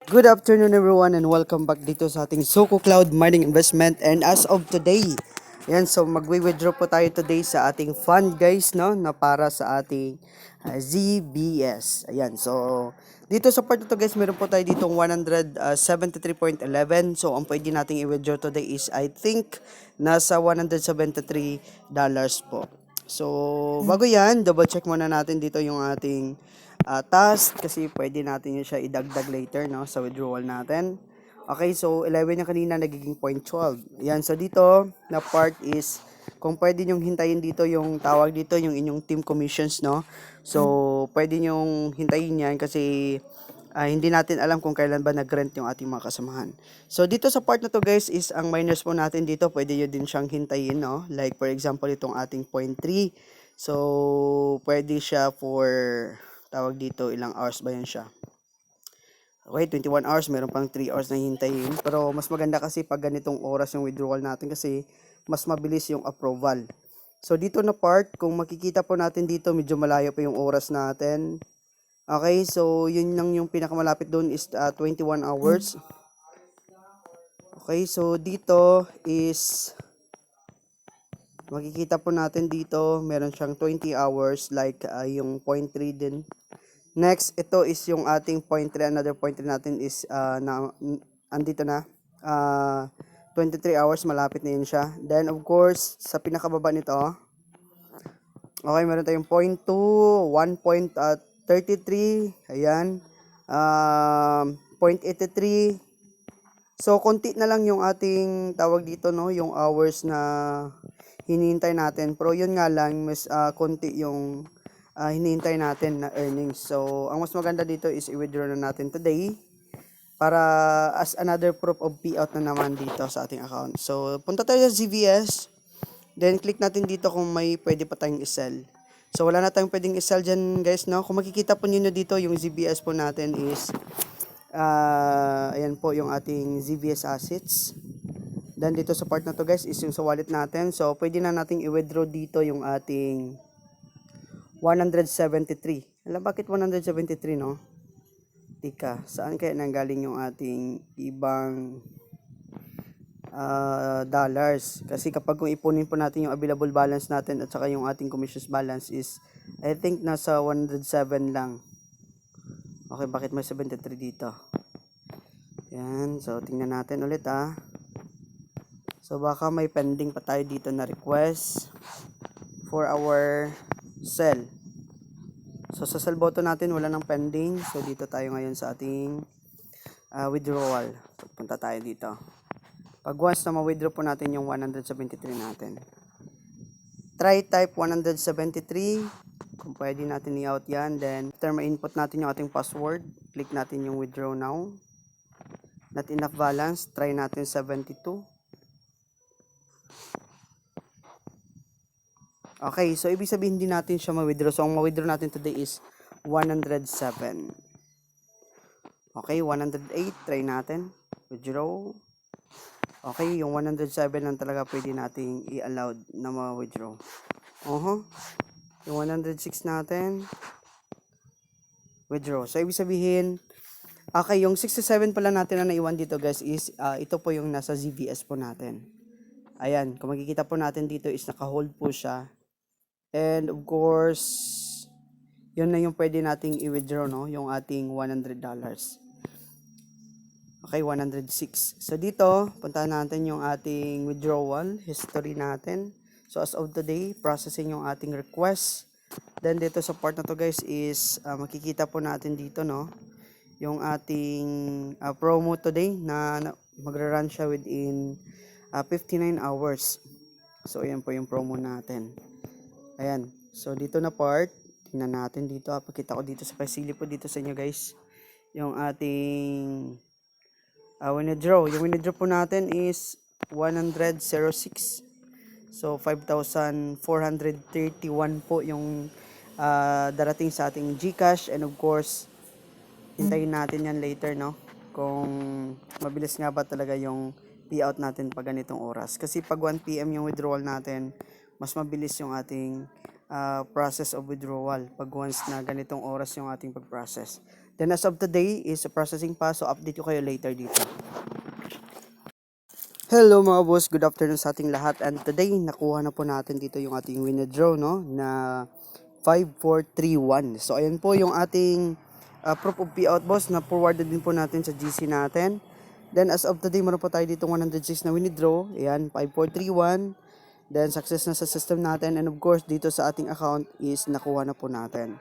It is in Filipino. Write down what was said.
Good afternoon everyone and welcome back dito sa ating Soko Cloud Mining Investment. And as of today, yan, so magwi-withdraw po tayo today sa ating fund guys, no, na para sa ating ZBS. Ayan, so dito sa part na to guys, meron po tayo ditong 173.11. So ang pwede nating i-withdraw today is I think nasa $173 po. So bago yan, double check muna natin dito yung ating task kasi pwede natin yun siya idagdag later, no, sa withdrawal natin. Okay, so 11 yung kanina, nagiging 0.12. Yan, so dito na part is kung pwede nyong hintayin dito yung tawag dito, yung inyong team commissions, no. So pwede nyong hintayin yan kasi hindi natin alam kung kailan ba nag-rent yung ating mga kasamahan. So dito sa part na to guys is ang miners po natin dito, pwede nyo din siyang hintayin, no. Like for example itong ating 0.3. So pwede siya for tawag dito, ilang hours ba yan siya? Okay, 21 hours, meron pang 3 hours na hintayin. Pero mas maganda kasi pag ganitong oras yung withdrawal natin kasi mas mabilis yung approval. So dito na part, kung makikita po natin dito, medyo malayo pa yung oras natin. Okay, so yun lang yung pinakamalapit doon is 21 hours. Okay, so dito is makikita po natin dito, meron siyang 20 hours like yung 0.3 din. Next, ito is yung ating 0.3. Another 0.3 natin is andito na. 23 hours, malapit na yun siya. Then, of course, sa pinakababa nito, okay, meron tayong 0.2, 1.33, ayan, 0.83. So, konti na lang yung ating tawag dito, no, yung hours na hinihintay natin. Pero yun nga lang, mas konti yung hinihintay natin na earnings. So, ang mas maganda dito is i-withdraw na natin today para as another proof of payout na naman dito sa ating account. So, punta tayo sa ZVS. Then, click natin dito kung may pwede pa tayong i-sell. So, wala na tayong pwedeng i-sell dyan, guys, no? Kung makikita po niyo dito, yung ZVS po natin is ayan po yung ating ZVS assets. Then, dito sa part na to, guys, is yung sa wallet natin. So, pwede na nating i-withdraw dito yung ating 173. Alam bakit 173, no? Tika, saan kaya nanggaling yung ating ibang dollars? Kasi kapag kung ipunin po natin yung available balance natin at saka yung ating commissions balance is I think nasa 107 lang. Okay, bakit may 73 dito? Yan, so tingnan natin ulit So baka may pending pa tayo dito na request for our sell. So sa sell button natin wala nang pending. So dito tayo ngayon sa ating withdrawal. So punta tayo dito. Pag once na ma-withdraw po natin yung 173 natin. Try type 173. Kung pwede natin i-out yan. Then after ma-input natin yung ating password, click natin yung withdraw now. Not enough balance. Try natin 72. Okay, so ibig sabihin hindi natin siya ma-withdraw. So ang ma-withdraw natin today is 107. Okay, 108. Try natin. Withdraw. Okay, yung 107 lang talaga pwede nating i-allowed na ma-withdraw. Yung 106 natin. Withdraw. So ibig sabihin, okay, yung 67 pala natin na naiwan dito guys is ito po yung nasa ZVS po natin. Ayan, kung makikita po natin dito is naka-hold po siya. And of course, yun na yung pwede nating i-withdraw, no? Yung ating $100. Okay, 106. So dito, puntahan natin yung ating withdrawal history natin. So as of today, processing yung ating request. Then dito sa part na to guys is makikita po natin dito, no? Yung ating promo today na magra-run siya within 59 hours. So ayan po yung promo natin. Ayan. So dito na part, tingnan natin dito. Pakita ko dito sa pasili po dito sa inyo guys. Yung ating withdraw. Yung withdraw po natin is 106. So 5,431 po yung darating sa ating GCash. And of course, hintayin natin yan later, no? Kung mabilis nga ba talaga yung payout natin pag ganitong oras. Kasi pag 1 PM yung withdrawal natin, mas mabilis yung ating process of withdrawal pag once na ganitong oras yung ating pag-process. Then as of today is processing pa, so update ko kayo later dito. Hello mga boss, good afternoon sa ating lahat, and today nakuha na po natin dito yung ating withdraw, no, na 5431. So ayan po yung ating proof of payout boss, na forwarded din po natin sa GC natin. Then as of today meron po tayo dito 106 na withdraw, ayan 5431. Then success na sa system natin, and of course dito sa ating account is nakuha na po natin.